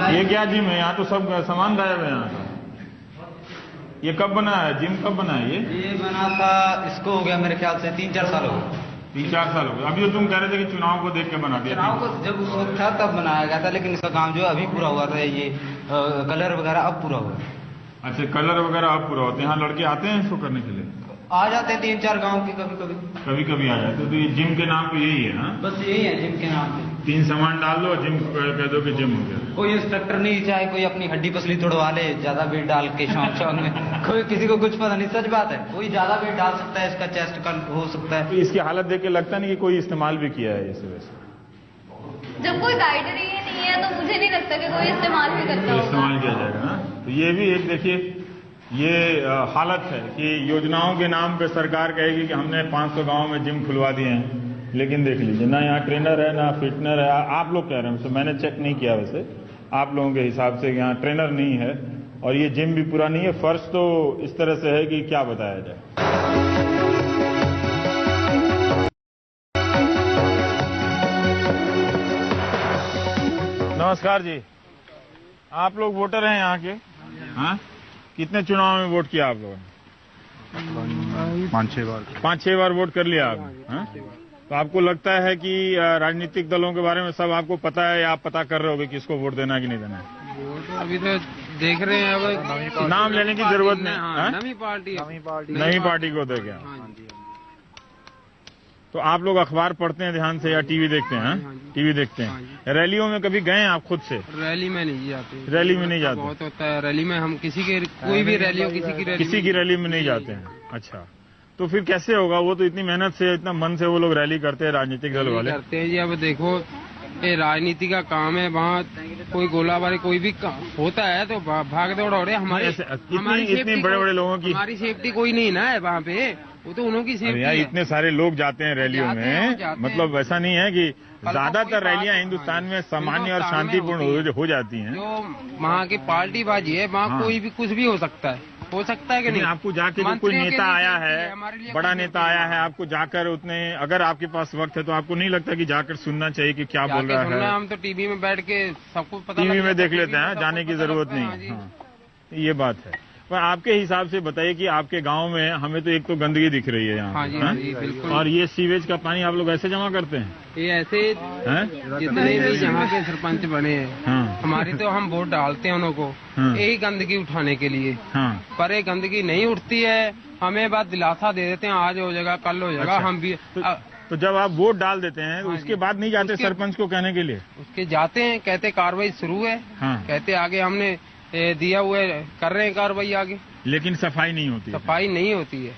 ये क्या जिम है? यहाँ तो सब सामान गायब है यहाँ का। ये कब बना है जिम, कब बना है ये बना था, इसको हो गया मेरे ख्याल से 3-4 साल हो गए। 3-4 साल हो गए। अभी तो तुम कह रहे थे कि चुनाव को देख के बना दिया। चुनाव को जब उस वक्त था तब बनाया गया था, लेकिन इसका काम जो है अभी पूरा हुआ था, ये कलर वगैरह अब पूरा हुआ। अच्छा, कलर वगैरह अब पूरा होते हैं। यहाँ लड़के आते हैं इसको करने के लिए? आ जाते हैं 3-4 गांव के, कभी कभी आ जाते हैं। तो ये जिम के नाम पे यही है ना? बस यही है जिम के नाम पे। 3 सामान डाल दो, जिम कह दो कि जिम हो गया। कोई इंस्ट्रक्टर नहीं, चाहे कोई अपनी हड्डी पसली तोड़वा ले ज्यादा वेट डाल के शौक में, कोई किसी को कुछ पता नहीं। सच बात है, कोई ज्यादा वेट डाल सकता है, इसका चेस्ट का हो सकता है। तो इसकी हालत देख के लगता नहीं कि कोई इस्तेमाल भी किया है इस वजह से? जब कोई गाइडर ही नहीं है तो मुझे नहीं लगता कि कोई इस्तेमाल भी करता होगा। इस्तेमाल किया जाएगा ना। तो ये भी एक देखिए ये हालत है कि योजनाओं के नाम पे सरकार कहेगी कि हमने 500 गांव में जिम खुलवा दिए हैं, लेकिन देख लीजिए ना यहाँ ट्रेनर है ना फिटनर है। आप लोग कह रहे हैं, मैंने चेक नहीं किया, वैसे आप लोगों के हिसाब से यहाँ ट्रेनर नहीं है और ये जिम भी पूरा नहीं है। फर्श तो इस तरह से है कि क्या बताया जाए। नमस्कार जी, आप लोग वोटर हैं यहाँ के? हाँ, कितने चुनाव में वोट किया आप लोगों ने? 5-6 बार वोट कर लिया आपने। तो आपको लगता है कि राजनीतिक दलों के बारे में सब आपको पता है, या आप पता कर रहे होगे किसको वोट देना कि नहीं देना? वोट अभी तो देख रहे हैं, अब नाम लेने की जरूरत नहीं। नई पार्टी नई पार्टी को दे क्या? तो आप लोग अखबार पढ़ते हैं ध्यान से या टीवी देखते हैं? टीवी देखते हैं। रैलियों में कभी गए हैं आप खुद से? रैली में नहीं जाते। रैली में नहीं जाते? बहुत होता है रैली में, हम किसी भी रैली हो, किसी की रैली में नहीं जाते हैं। अच्छा, तो फिर कैसे होगा? वो तो इतनी मेहनत से, इतना मन से वो लोग रैली करते हैं, राजनीतिक दल वाले करते हैं जी। अब देखो, ये राजनीति का काम है, वहाँ कोई गोलाबारी कोई भी होता है तो भाग दौड़ हो रहे। हमारी इतने बड़े बड़े लोगों की हमारी सेफ्टी कोई नहीं ना है वहाँ पे, वो तो उन्हों की सेफ्टी है। इतने सारे लोग जाते हैं रैलियों में, मतलब ऐसा नहीं है कि ज्यादातर रैलियां हिंदुस्तान में सामान्य और शांतिपूर्ण हो जाती हैं। जो वहाँ की पार्टीबाजी है, वहाँ कोई भी कुछ भी हो सकता है कि नहीं। आपको जाकर कोई नेता आया है, बड़ा नेता आया है, आपको जाकर उतने, अगर आपके पास वक्त है तो आपको नहीं लगता कि जाकर सुनना चाहिए कि क्या बोल रहा है? हम तो टीवी में बैठ के सबको पता, टीवी में देख लेते हैं, जाने की जरूरत नहीं। ये बात है। पर आपके हिसाब से बताइए कि आपके गांव में हमें तो एक तो गंदगी दिख रही है यहाँ, बिल्कुल। और ये सीवेज का पानी आप लोग ऐसे जमा करते हैं? ये ऐसे जितने भी यहाँ के सरपंच बने हैं, हमारी तो हम वोट डालते हैं उनको यही गंदगी उठाने के लिए, पर ये गंदगी नहीं उठती है। हमें बात दिलासा दे देते हैं, आज हो जाएगा, कल हो जाएगा। हम भी तो जब आप वोट डाल देते हैं तो उसके बाद नहीं जाते सरपंच को कहने के लिए? उसके जाते हैं, कहते कार्रवाई शुरू है, कहते आगे हमने दिया हुआ है, कर रहे हैं कार्रवाई आगे, लेकिन सफाई नहीं होती। सफाई नहीं होती है।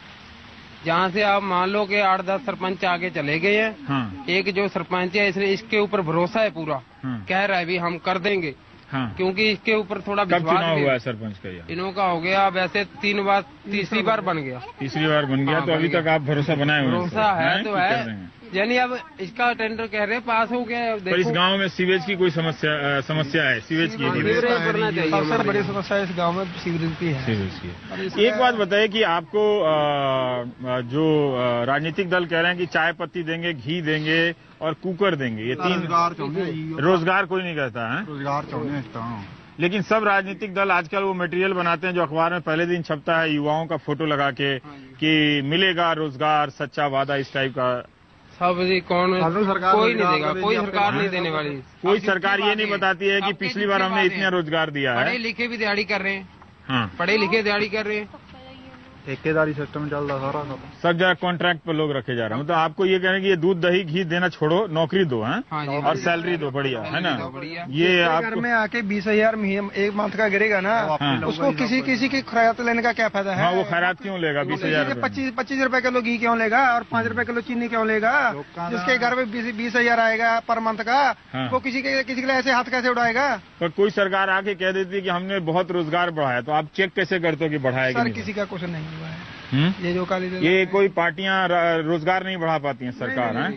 जहाँ से आप मान लो कि 8-10 सरपंच आगे चले गए हैं, एक जो सरपंच है इसने इसके ऊपर भरोसा है पूरा, कह रहा है भी हम कर देंगे, क्योंकि इसके ऊपर थोड़ा विश्वास हुआ है सरपंच का। इन्हों का हो गया वैसे 3 बार, तीसरी बार बन गया। तीसरी बार बन गया, तो अभी तक आप भरोसा बनाए हुए? भरोसा है तो है, यानी अब इसका टेंडर कह रहे पास हो गया। पर इस गांव में सीवेज की कोई समस्या है? सीवेज की सबसे बड़ी समस्या इस गांव में सीवरेज की है। सीवेज की। एक बात बताइए कि आपको जो राजनीतिक दल कह रहे हैं कि चाय पत्ती देंगे, घी देंगे और कुकर देंगे, ये 3 रोजगार कोई नहीं कहता है। रोजगार चाहते लेकिन सब राजनीतिक दल आजकल वो मटेरियल बनाते हैं जो अखबार में पहले दिन छपता है, युवाओं का फोटो लगा के कि मिलेगा रोजगार, सच्चा वादा, इस टाइप का। सब कौन, कोई नहीं देगा, कोई सरकार नहीं देने वाली। कोई सरकार ये नहीं बताती है कि पिछली बार हमने इतना रोजगार दिया है। पढ़े लिखे भी दिहाड़ी कर रहे हैं, पढ़े लिखे दिहाड़ी कर रहे हैं। ठेकेदारी सिस्टम चल रहा सारा, सब जगह कॉन्ट्रैक्ट पर लोग रखे जा रहे हैं। तो आपको ये कह रहे हैं कि ये दूध दही घी देना छोड़ो, नौकरी दो है और सैलरी दो, बढ़िया है ना। ये घर में आके 20,000 एक मंथ का गिरेगा ना, उसको किसी की खैरात लेने का क्या फायदा है? हाँ, वो खैरात क्यों लेगा? 20,000 25 रुपए किलो घी क्यों लेगा और 5 रुपए किलो चीनी क्यों लेगा? जिसके घर में 20,000 आएगा पर मंथ का, वो किसी के लिए ऐसे हाथ कैसे उड़ाएगा? पर कोई सरकार आके कह देती है कि हमने बहुत रोजगार बढ़ाया, तो आप चेक कैसे करते हो कि बढ़ाएगा? सर किसी का कुछ नहीं हुआ है। ये कोई पार्टियां रोजगार नहीं बढ़ा पाती हैं सरकार है?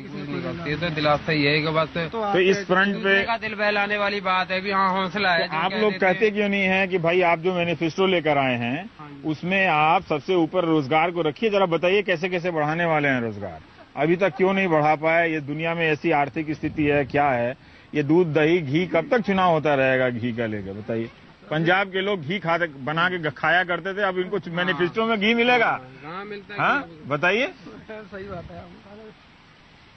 ये तो दिलासा ही है कि बस तो इस फ्रंट पे दिल बहलाने वाली बात है भी, हाँ हौसला है। तो आप लोग कहते क्यों नहीं है कि भाई आप जो मैनिफेस्टो लेकर आए हैं उसमें आप सबसे ऊपर रोजगार को रखिए? जरा बताइए कैसे कैसे बढ़ाने वाले हैं रोजगार? अभी तक क्यों नहीं बढ़ा पाए? ये दुनिया में ऐसी आर्थिक स्थिति है, क्या है? ये दूध दही घी कब तक चुनाव होता रहेगा घी का लेकर? बताइए। पंजाब के लोग घी बना के खाया करते थे, अब इनको मैनिफेस्टो में घी मिलेगा? हाँ बताइए, सही बात है।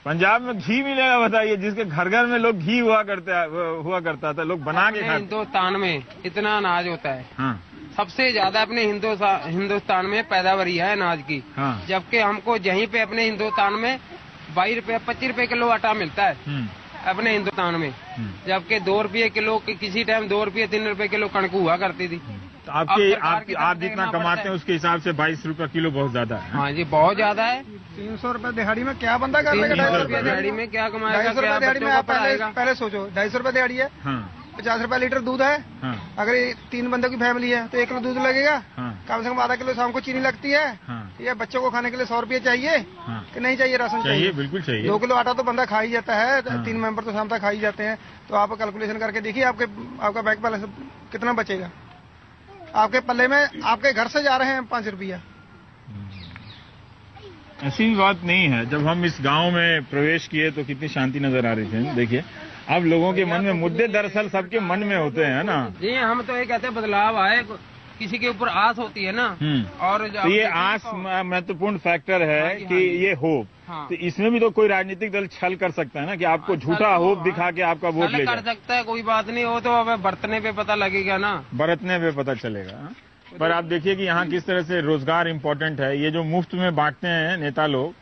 पंजाब में घी मिलेगा? बताइए, जिसके घर घर में लोग घी हुआ करता था, लोग बना के खाते। हिंदुस्तान में इतना अनाज होता है, सबसे ज्यादा अपने हिंदुस्तान में पैदावारी है अनाज की, जबकि हमको यहीं पे अपने हिंदुस्तान में 22 रुपए 25 रुपए किलो आटा मिलता है अपने हिंदुस्तान में, जबकि 2 रुपये किलो, किसी टाइम 2 रुपये 3 रुपए किलो कणक हुआ करती थी। तो आप जितना कमाते हैं उसके हिसाब से 22 रुपए किलो बहुत ज्यादा है। हाँ जी, बहुत ज्यादा है। 300 रुपए दिहाड़ी में क्या बंदा कर लेगा? 300 रुपए दिहाड़ी में क्या कमाएगा? 250 रुपए दिहाड़ी में आप पहले सोचो, 250 रुपए दिहाड़ी है, 50 रुपए लीटर दूध है। अगर 3 बंदों की फैमिली है तो 1 किलो दूध लगेगा, कम से कम आधा किलो शाम को चीनी लगती है। ये बच्चों को खाने के लिए 100 रुपये चाहिए कि नहीं चाहिए? राशन चाहिए, बिल्कुल चाहिए। 2 किलो आटा तो बंदा खा ही जाता है, 3 मेंबर तो शाम तक खा ही जाते हैं। तो आप कैलकुलेशन करके देखिए आपका बैंक बैलेंस कितना बचेगा। आपके पल्ले में आपके घर से जा रहे हैं 5 रुपया। ऐसी बात नहीं है। जब हम इस गांव में प्रवेश किए तो कितनी शांति नजर आ रही थी। देखिए, अब लोगों के मन में मुद्दे दरअसल सबके मन में होते हैं ना जी। हम तो ये कहते हैं बदलाव आए, किसी के ऊपर आस होती है ना, और तो ये आस महत्वपूर्ण फैक्टर है कि ये होप। तो इसमें भी तो कोई राजनीतिक दल छल कर सकता है ना, कि आपको झूठा होप दिखा के आपका वोट ले कर सकता है। कोई बात नहीं, हो तो अब बरतने पे पता लगेगा ना, बरतने पे पता चलेगा। पर आप देखिए कि यहाँ किस तरह से रोजगार इम्पोर्टेंट है। ये जो मुफ्त में बांटते हैं नेता लोग,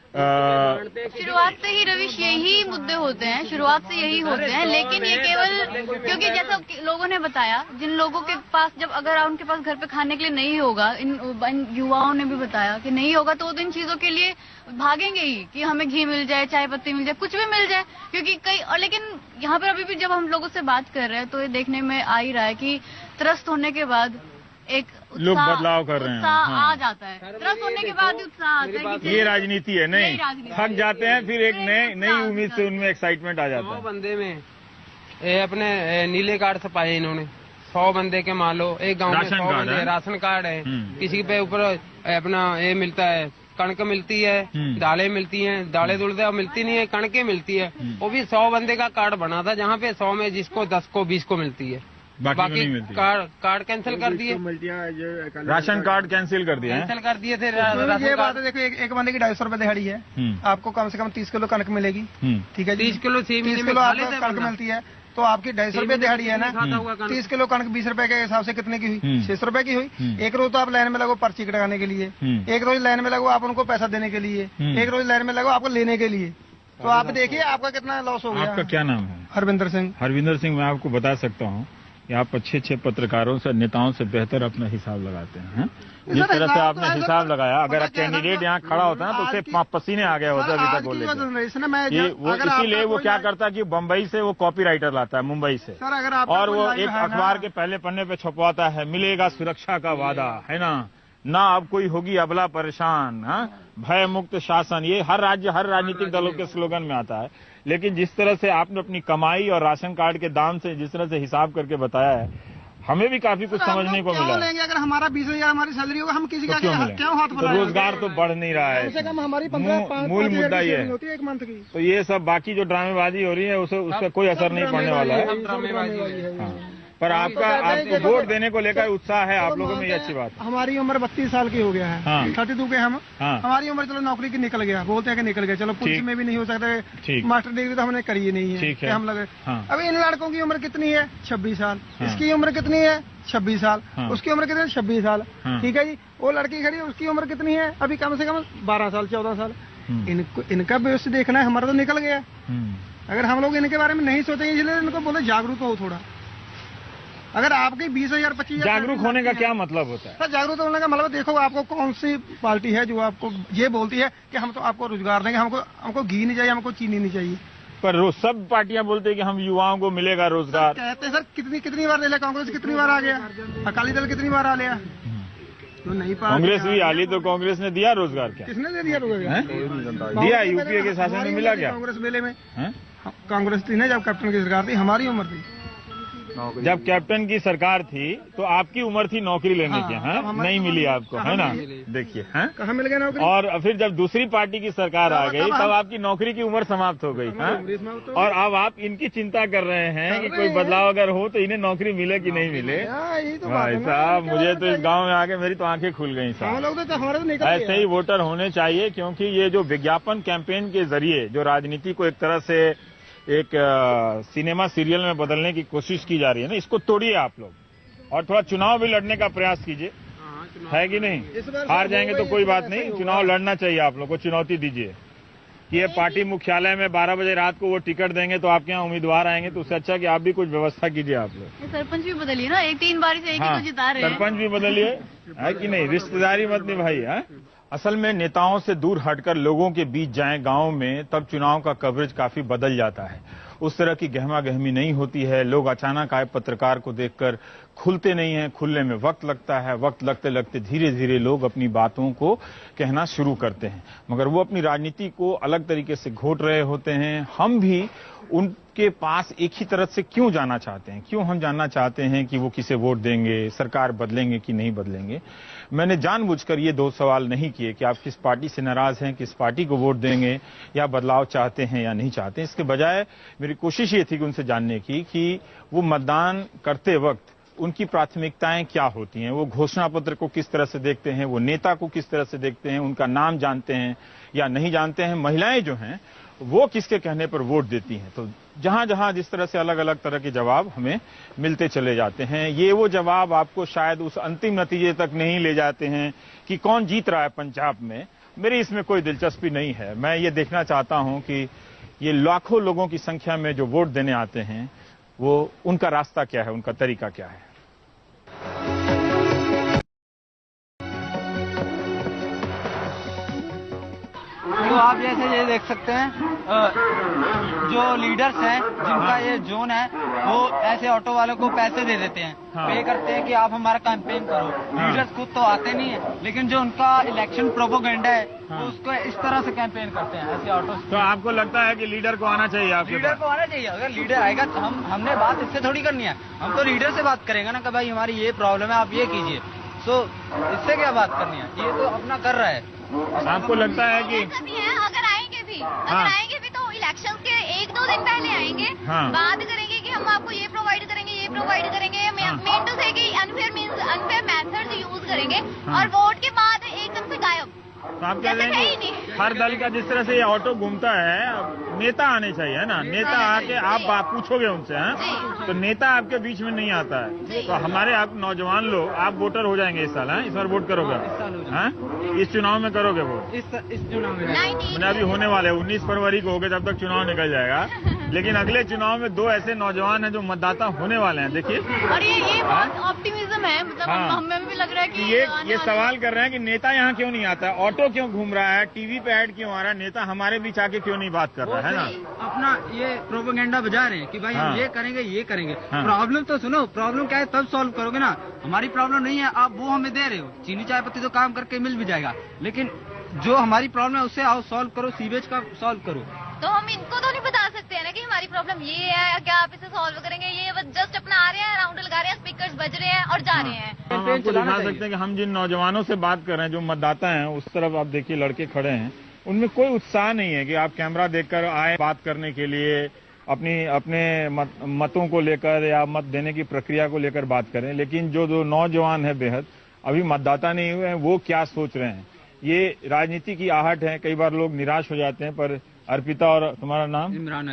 शुरुआत से ही रविश यही मुद्दे होते हैं, शुरुआत से यही होते हैं, लेकिन ये केवल क्योंकि जैसा लोगों ने बताया, जिन लोगों के पास जब अगर उनके पास घर पे खाने के लिए नहीं होगा, इन युवाओं ने भी बताया कि नहीं होगा, तो इन चीजों के लिए भागेंगे ही कि हमें घी मिल जाए, चाय पत्ती मिल जाए, कुछ भी मिल जाए, क्योंकि और लेकिन यहाँ पर अभी भी जब हम लोगों से बात कर रहे हैं तो ये देखने में आ ही रहा है कि त्रस्त होने के बाद एक लोग बदलाव कर रहे हैं, आ जाता है, त्रस्त होने के बाद उत्साह आता है कि ये राजनीति है। नहीं थक जाते हैं, फिर एक नई उम्मीद से उनमें एक्साइटमेंट आ जाता है। 100 बंदे में अपने नीले कार्ड छपाए इन्होंने, 100 बंदे के मान लो, एक गांव में 100 बंदे राशन कार्ड है, किसी पे ऊपर अपना ये मिलता है, कणक मिलती है, दालें मिलती हैं, दालें दुलते मिलती नहीं है, कणकें मिलती है, वो भी 100 बंदे का कार्ड बना था, जहाँ पे 100 में जिसको 10 को 20 को मिलती है, बाकी कार्ड कैंसिल कर दिए, राशन कार्ड कैंसिल कर दिया, कैंसिल कर दिए थे। ये बात है, देखो एक बंदे की 250 रुपए दिहाड़ी है, आपको कम से कम 30 किलो कनक मिलेगी, ठीक है, 30 किलो 6 महीने में आपको कनक मिलती है, तो आपकी 250 रुपए दिहाड़ी है ना, 30 किलो कनक 20 रुपए के हिसाब से कितने की हुई, 600 रुपए की हुई। एक रोज तो आप लाइन में लगो पर्ची कटाने के लिए, एक रोज लाइन में लगो आप उनको पैसा देने के लिए, एक रोज लाइन में लगो आपको लेने के लिए, तो आप देखिए आपका कितना लॉस हो गया। आपका क्या नाम है? हरविंदर सिंह। हरविंदर सिंह, मैं आपको बता सकता हूँ कि आप अच्छे पत्रकारों से, नेताओं से बेहतर अपना हिसाब लगाते हैं। जिस तरह से आपने हिसाब लगाया, अगर कैंडिडेट यहाँ खड़ा होता है तो उसे पसीने आ गए होते अभी तक बोले। वो इसीलिए वो क्या करता है कि बम्बई से वो कॉपी राइटर लाता है, मुंबई से, और वो एक अखबार के पहले पन्ने पे छपवाता है, मिलेगा सुरक्षा का वादा, है ना अब कोई होगी अबला परेशान, भय मुक्त शासन। ये हर राज्य, हर राजनीतिक दलों के स्लोगन में आता है। लेकिन जिस तरह से आपने अपनी कमाई और राशन कार्ड के दाम से जिस तरह से हिसाब करके बताया है, हमें भी काफी कुछ समझने को मिला। लेंगे अगर हमारा 20,000 हमारी सैलरी होगा, हम किसी का क्यों हाथ तो रोजगार तो बढ़ नहीं रहा है, कम से कम हमारी मूल मुद्दा ये है। एक मंथ की, तो ये सब बाकी जो ड्रामेबाजी हो रही है उसका कोई असर नहीं पड़ने वाला है। पर आपको वोट देने को लेकर उत्साह है आप लोगों में, ये अच्छी बात है। हमारी उम्र 32 साल की हो गया है, 32 के हम, हमारी उम्र चलो नौकरी की निकल गया, बोलते हैं कि निकल गया, चलो पुलिस में भी नहीं हो सकता, मास्टर डिग्री तो हमने करी ही नहीं है, हम लगे। अभी इन लड़कों की उम्र कितनी है? 26 साल। इसकी उम्र कितनी है? 26 साल। उसकी उम्र कितनी है? 26 साल। ठीक है जी, वो लड़की खड़ी है, उसकी उम्र कितनी है? अभी कम से कम 12 साल 14 साल। इनका भविष्य देखना है, हमारा तो निकल गया। अगर हम लोग इनके बारे में नहीं सोचेंगे, इसलिए इनको बोले जागरूक हो थोड़ा। अगर आपके 20,000 25,000 जागरूक होने का क्या मतलब होता है? सर जागरूक होने का मतलब देखो आपको कौन सी पार्टी है जो आपको ये बोलती है कि हम तो आपको रोजगार देंगे, हमको घी नहीं चाहिए, हमको चीनी नहीं चाहिए। पर सब पार्टियां बोलते हैं कि हम युवाओं को मिलेगा रोजगार। कहते हैं सर, कितनी बार ले लिया कांग्रेस, कितनी बार आ गया, अकाली दल कितनी बार आ लिया, तो नहीं कांग्रेस भी आ ली, तो कांग्रेस ने दिया रोजगार क्या? किसने दे दिया रोजगार? दिया, यूपीए के शासन में मिला क्या? कांग्रेस मेले में कांग्रेस थी ना जब कैप्टन की सरकार थी, हमारी उम्र थी जब कैप्टन की सरकार थी, तो आपकी उम्र थी नौकरी लेने की, नहीं मिली आपको, है ना? देखिए कहाँ मिल गया नौकरी। और फिर जब दूसरी पार्टी की सरकार आ गई, तब आपकी नौकरी की उम्र समाप्त हो गई, और अब आप इनकी चिंता कर रहे हैं कि कोई बदलाव अगर हो तो इन्हें नौकरी मिले कि नहीं मिले। भाई साहब, मुझे तो इस गाँव में आके मेरी तो आंखें खुल गई साहब। ऐसे ही वोटर होने चाहिए, क्योंकि ये जो विज्ञापन कैंपेन के जरिए जो राजनीति को एक तरह से एक सिनेमा सीरियल में बदलने की कोशिश की जा रही है ना, इसको तोड़िए आप लोग, और थोड़ा चुनाव भी लड़ने का प्रयास कीजिए, है कि नहीं? हार जाएंगे तो कोई बात नहीं, चुनाव लड़ना चाहिए, आप लोग को चुनौती दीजिए कि ये पार्टी मुख्यालय में 12 बजे रात को वो टिकट देंगे तो आपके यहाँ उम्मीदवार आएंगे, तो उससे अच्छा कि आप भी कुछ व्यवस्था कीजिए। आप लोग सरपंच भी बदलिए ना, 3 बार से एक ही तो जिता रहे हैं। सरपंच भी बदलिए, है कि नहीं? रिश्तेदारी मत निभाइए। है असल में नेताओं से दूर हटकर लोगों के बीच जाएं गांव में, तब चुनाव का कवरेज काफी बदल जाता है। उस तरह की गहमा गहमी नहीं होती है। लोग अचानक आए पत्रकार को देखकर खुलते नहीं हैं, खुलने में वक्त लगता है। वक्त लगते लगते धीरे धीरे लोग अपनी बातों को कहना शुरू करते हैं, मगर वो अपनी राजनीति को अलग तरीके से घोट रहे होते हैं। हम भी उनके पास एक ही तरह से क्यों जाना चाहते हैं? क्यों हम जानना चाहते हैं कि वो किसे वोट देंगे, सरकार बदलेंगे कि नहीं बदलेंगे? मैंने जानबूझकर ये 2 सवाल नहीं किए कि आप किस पार्टी से नाराज हैं, किस पार्टी को वोट देंगे, या बदलाव चाहते हैं या नहीं चाहते। इसके बजाय मेरी कोशिश ये थी कि उनसे जानने की कि वो मतदान करते वक्त उनकी प्राथमिकताएं क्या होती हैं, वो घोषणा पत्र को किस तरह से देखते हैं, वो नेता को किस तरह से देखते हैं, उनका नाम जानते हैं या नहीं जानते हैं, महिलाएं जो हैं वो किसके कहने पर वोट देती हैं। तो जहां जहां जिस तरह से अलग अलग तरह के जवाब हमें मिलते चले जाते हैं, ये वो जवाब आपको शायद उस अंतिम नतीजे तक नहीं ले जाते हैं कि कौन जीत रहा है पंजाब में, मेरी इसमें कोई दिलचस्पी नहीं है। मैं ये देखना चाहता हूं कि ये लाखों लोगों की संख्या में जो वोट देने आते हैं वो उनका रास्ता क्या है, उनका तरीका क्या है। तो आप जैसे ये देख सकते हैं जो लीडर्स हैं जिनका ये जोन है वो ऐसे ऑटो वालों को पैसे दे देते हैं, पे करते हैं कि आप हमारा कैंपेन करो। लीडर्स खुद तो आते नहीं है, लेकिन जो उनका इलेक्शन प्रोपोगेंडा है वो उसको इस तरह से कैंपेन करते हैं ऐसे ऑटो। तो आपको लगता है कि लीडर को आना चाहिए? आपके लीडर को आना चाहिए। अगर लीडर आएगा तो हमने बात इससे थोड़ी करनी है, हम तो लीडर से बात करेंगे ना कि भाई हमारी ये प्रॉब्लम है, आप ये कीजिए। तो इससे क्या बात करनी है, ये तो अपना कर रहा है। आपको लगता है कि अगर आएंगे भी तो इलेक्शन के 1-2 दिन पहले आएंगे, बात करेंगे कि हम आपको ये प्रोवाइड करेंगे, मेन टू से कि अनफेयर मेथड यूज करेंगे और वोट के बाद एकदम से गायब। तो आप कह रहे हैं कि हर दल का जिस तरह से ये ऑटो घूमता है, नेता आने चाहिए, है ना? नेता आके आप पूछोगे उनसे, हैं? तो नेता आपके बीच में नहीं आता है। तो हमारे आप नौजवान लोग, आप वोटर हो जाएंगे इस साल, हैं? इस बार वोट करोगे? हैं? इस चुनाव में करोगे वोट? इस चुनाव में मैंने अभी होने वाले 19 फरवरी को हो गए, तब तक चुनाव निकल जाएगा। लेकिन अगले चुनाव में 2 ऐसे नौजवान हैं जो मतदाता होने वाले हैं। देखिए, और ये बहुत ऑप्टिमिज्म है, मतलब हमें भी लग रहा है कि ये सवाल कर रहे हैं कि नेता यहाँ क्यों नहीं आता, ऑटो क्यों घूम रहा है, टीवी पे ऐड क्यों आ रहा है, नेता हमारे बीच आके क्यों नहीं बात कर रहा है ना? अपना ये प्रोपेगेंडा बजा रहे हैं कि भाई हम ये करेंगे। प्रॉब्लम तो सुनो, प्रॉब्लम क्या है तब सॉल्व करोगे ना। हमारी प्रॉब्लम नहीं है, आप वो हमें दे रहे हो, चीनी चाय पत्ती तो काम करके मिल भी जाएगा, लेकिन जो हमारी प्रॉब्लम है उससे आओ सॉल्व करो, सीवेज का सॉल्व करो। तो हम इनको तो नहीं बता सकते हैं ना कि हमारी प्रॉब्लम ये है, क्या आप इसे सॉल्व करेंगे? ये बस जस्ट अपना आ रहे हैं, राउंड लगा रहे हैं, स्पीकर्स बज रहे हैं और जा रहे हैं। हम आपको दिखा सकते हैं कि हम जिन नौजवानों से बात कर रहे हैं, जो मतदाता हैं, उस तरफ आप देखिए लड़के खड़े हैं, उनमें कोई उत्साह नहीं है कि आप कैमरा देखकर आए बात करने के लिए, अपने मतों को लेकर या मत देने की प्रक्रिया को लेकर बात करें। लेकिन जो नौजवान है बेहद अभी मतदाता नहीं हुए हैं, वो क्या सोच रहे हैं, ये राजनीति की आहट है। कई बार लोग निराश हो जाते हैं, पर अर्पिता और तुम्हारा नाम? इमरान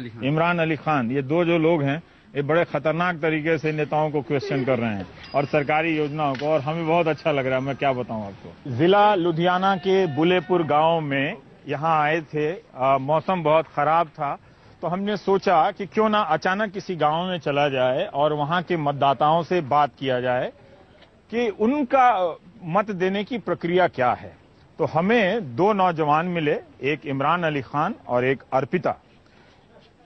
अली खान, ये 2 जो लोग हैं, ये बड़े खतरनाक तरीके से नेताओं को क्वेश्चन कर रहे हैं और सरकारी योजनाओं को, और हमें बहुत अच्छा लग रहा है। मैं क्या बताऊं आपको, जिला लुधियाना के बुलेपुर गांव में यहाँ आए थे, मौसम बहुत खराब था, तो हमने सोचा कि क्यों ना अचानक किसी गांव में चला जाए और वहां के मतदाताओं से बात किया जाए कि उनका मत देने की प्रक्रिया क्या है। तो हमें 2 नौजवान मिले, एक इमरान अली खान और एक अर्पिता।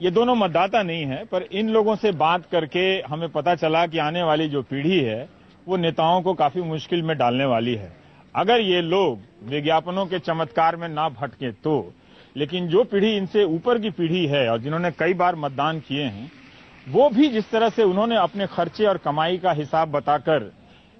ये दोनों मतदाता नहीं है, पर इन लोगों से बात करके हमें पता चला कि आने वाली जो पीढ़ी है वो नेताओं को काफी मुश्किल में डालने वाली है। अगर ये लोग विज्ञापनों के चमत्कार में ना भटके तो, लेकिन जो पीढ़ी इनसे ऊपर की पीढ़ी है और जिन्होंने कई बार मतदान किए हैं, वो भी जिस तरह से उन्होंने अपने खर्चे और कमाई का हिसाब बताकर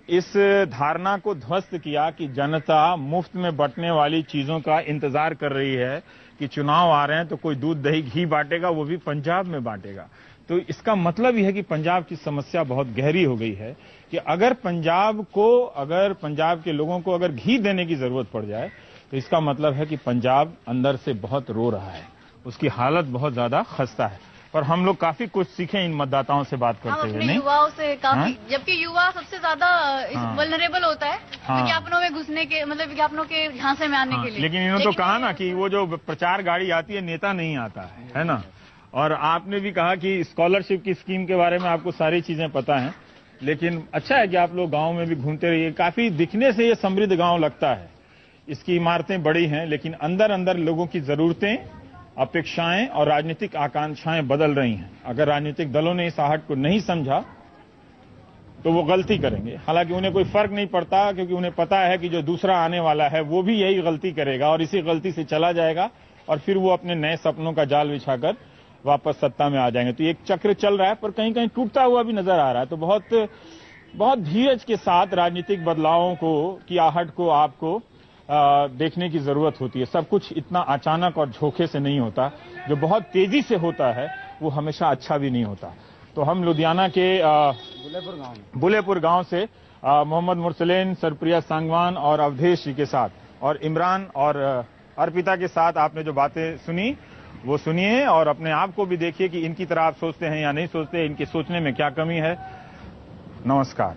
इस धारणा को ध्वस्त किया कि जनता मुफ्त में बंटने वाली चीजों का इंतजार कर रही है कि चुनाव आ रहे हैं तो कोई दूध दही घी बांटेगा, वो भी पंजाब में बांटेगा। तो इसका मतलब यह है कि पंजाब की समस्या बहुत गहरी हो गई है कि अगर पंजाब के लोगों को अगर घी देने की जरूरत पड़ जाए तो इसका मतलब है कि पंजाब अंदर से बहुत रो रहा है, उसकी हालत बहुत ज्यादा खस्ता है। पर हम लोग काफी कुछ सीखे इन मतदाताओं से बात करते हुए। नहीं, युवाओं से काफी, जबकि युवा सबसे ज्यादा वल्नरेबल होता है विज्ञापनों में घुसने के, मतलब विज्ञापनों के झांसे में आने के लिए। लेकिन इन्होंने तो कहा ना कि वो जो प्रचार गाड़ी आती है, नेता नहीं आता है ना? और आपने भी कहा कि स्कॉलरशिप की स्कीम के बारे में आपको सारी चीजें पता है, लेकिन अच्छा है कि आप लोग गाँव में भी घूमते रहिए। काफी दिखने से ये समृद्ध गाँव लगता है, इसकी इमारतें बड़ी हैं, लेकिन अंदर अंदर लोगों की जरूरतें, अपेक्षाएं और राजनीतिक आकांक्षाएं बदल रही हैं। अगर राजनीतिक दलों ने इस आहट को नहीं समझा तो वो गलती करेंगे। हालांकि उन्हें कोई फर्क नहीं पड़ता, क्योंकि उन्हें पता है कि जो दूसरा आने वाला है वो भी यही गलती करेगा और इसी गलती से चला जाएगा और फिर वो अपने नए सपनों का जाल बिछाकर वापस सत्ता में आ जाएंगे। तो एक चक्र चल रहा है, पर कहीं कहीं टूटता हुआ भी नजर आ रहा है। तो बहुत धीरज के साथ राजनीतिक बदलावों की आहट को आपको देखने की जरूरत होती है। सब कुछ इतना अचानक और झोंके से नहीं होता, जो बहुत तेजी से होता है वो हमेशा अच्छा भी नहीं होता। तो हम लुधियाना के बुलेपुर गांव से मोहम्मद मुरसलेन, सरप्रिया सांगवान और अवधेश जी के साथ और इमरान और अर्पिता के साथ आपने जो बातें सुनी वो सुनिए और अपने आप को भी देखिए कि इनकी तरह आप सोचते हैं या नहीं सोचते, इनके सोचने में क्या कमी है। नमस्कार।